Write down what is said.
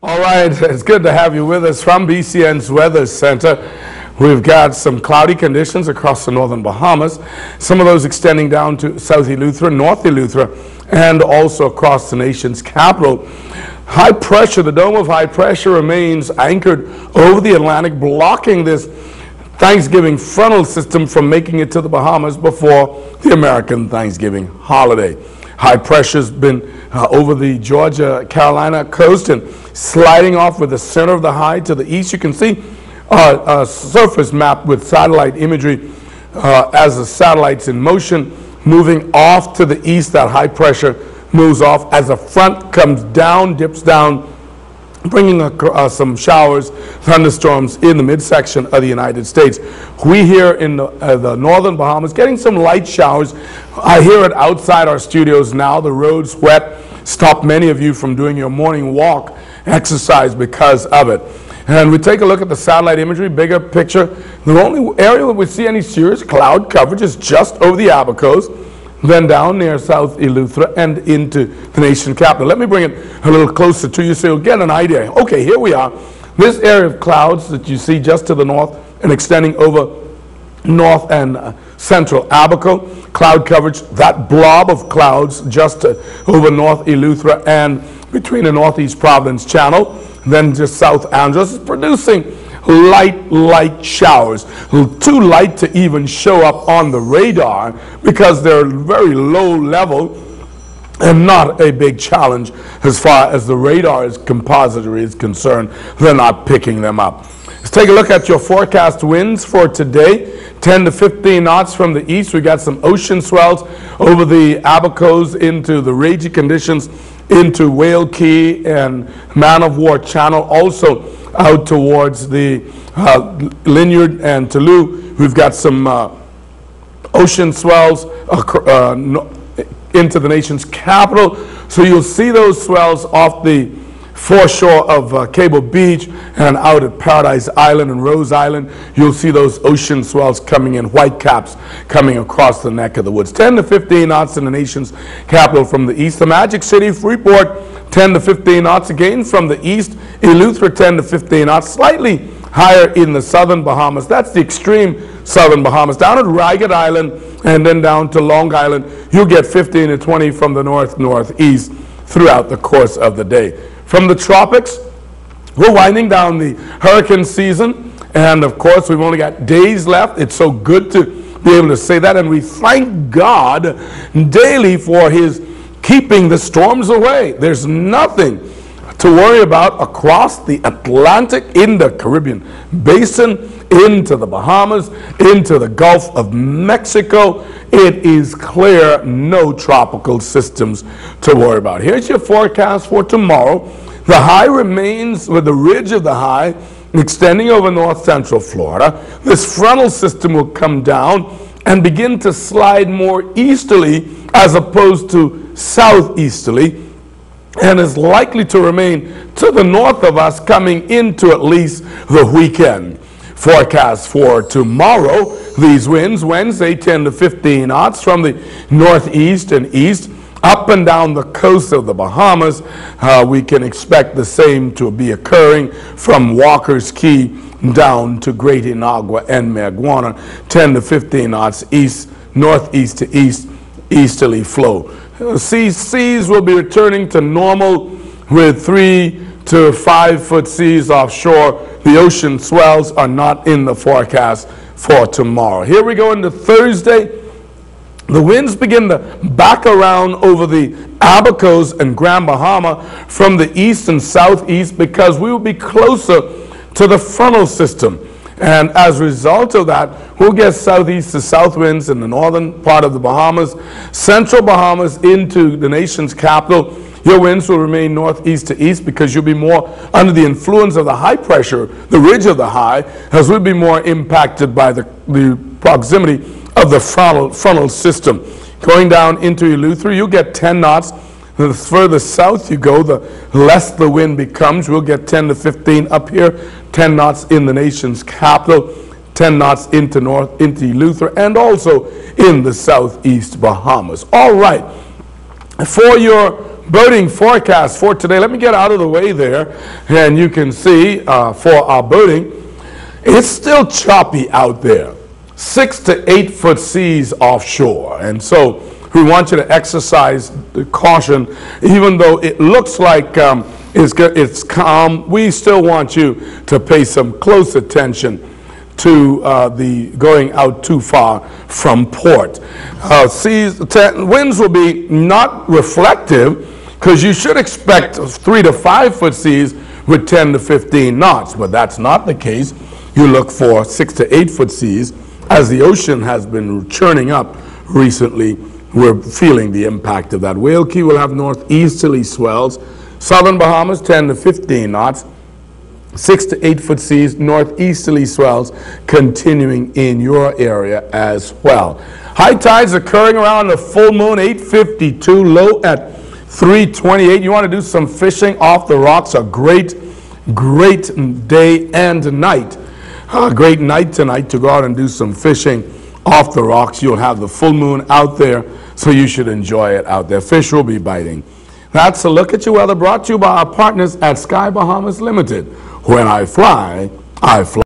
All right, it's good to have you with us from BCN's Weather Center. We've got some cloudy conditions across the northern Bahamas, some of those extending down to South Eleuthera, North Eleuthera, and also across the nation's capital. High pressure, the dome of high pressure remains anchored over the Atlantic, blocking this Thanksgiving frontal system from making it to the Bahamas before the American Thanksgiving holiday. High pressure's been over the Georgia-Carolina coast and sliding off with the center of the high to the east. You can see a surface map with satellite imagery as the satellite's in motion, moving off to the east. That high pressure moves off as the front comes down, dips down, bringing some showers, thunderstorms in the midsection of the United States. We here in the northern Bahamas getting some light showers. I hear it outside our studios now. The road's wet. Stop many of you from doing your morning walk exercise because of it. And we take a look at the satellite imagery, bigger picture. The only area where we see any serious cloud coverage is just over the Abacos, then down near South Eleuthera and into the nation capital. Let me bring it a little closer to you so you'll get an idea. Okay, here we are. This area of clouds that you see just to the north and extending over north and central Abaco, cloud coverage, that blob of clouds just over North Eleuthera and between the Northeast Providence Channel, then just South Andros, is producing light showers, too light to even show up on the radar because they're very low level and not a big challenge as far as the radar's compository is concerned. They're not picking them up. Let's take a look at your forecast winds for today. 10 to 15 knots from the east. We got some ocean swells over the Abacos into the ragey conditions into Whale Key and Man of War Channel, also out towards the Linyard and Toulouse. We've got some ocean swells into the nation's capital. So you'll see those swells off the foreshore of Cable Beach and out at Paradise Island and Rose Island. You'll see those ocean swells coming in, white caps coming across the neck of the woods. 10 to 15 knots in the nation's capital from the east. The Magic City, Freeport, 10 to 15 knots again from the east. Eleuthera, 10 to 15 knots, slightly higher in the southern Bahamas. That's the extreme southern Bahamas. Down at Ragged Island and then down to Long Island, you'll get 15 to 20 from the northeast throughout the course of the day. From the tropics, we're winding down the hurricane season, and of course we've only got days left. It's so good to be able to say that, and we thank God daily for his keeping the storms away. There's nothing to worry about across the Atlantic, in the Caribbean Basin, into the Bahamas, into the Gulf of Mexico. It is clear, no tropical systems to worry about. Here's your forecast for tomorrow. The high remains with the ridge of the high extending over north central Florida. This frontal system will come down and begin to slide more easterly as opposed to southeasterly, and is likely to remain to the north of us coming into at least the weekend. Forecast for tomorrow, these winds, Wednesday 10 to 15 knots from the northeast and east, up and down the coast of the Bahamas. We can expect the same to be occurring from Walker's Key down to Great Inagua and Maguana. 10 to 15 knots east, northeast to east, easterly flow. Seas will be returning to normal with 3 to 5 foot seas offshore. The ocean swells are not in the forecast for tomorrow. Here we go into Thursday. The winds begin to back around over the Abacos and Grand Bahama from the east and southeast because we will be closer to the frontal system. And as a result of that, we'll get southeast to south winds in the northern part of the Bahamas, central Bahamas into the nation's capital. Your winds will remain northeast to east because you'll be more under the influence of the high pressure, the ridge of the high, as we'll be more impacted by the proximity of the frontal system. Going down into Eleuthera, you'll get 10 knots. The further south you go, the less the wind becomes. We'll get 10 to 15 up here, 10 knots in the nation's capital, 10 knots into Eleuthera, and also in the southeast Bahamas. All right, for your boating forecast for today. Let me get out of the way there, and you can see for our boating, it's still choppy out there. 6 to 8 foot seas offshore, and so we want you to exercise the caution. Even though it looks like it's calm, we still want you to pay some close attention to the going out too far from port. Winds will be not reflective, because you should expect 3 to 5 foot seas with 10 to 15 knots, but that's not the case. You look for 6 to 8 foot seas. As the ocean has been churning up recently, we're feeling the impact of that. Whale Key will have northeasterly swells. Southern Bahamas 10 to 15 knots. 6 to 8 foot seas, northeasterly swells continuing in your area as well. High tides occurring around the full moon, 8:52, low at 3:28. You want to do some fishing off the rocks, a great day and night. A great night tonight to go out and do some fishing off the rocks. You'll have the full moon out there, so you should enjoy it out there. Fish will be biting. That's a look at your weather, brought to you by our partners at Sky Bahamas Limited. When I fly, I fly.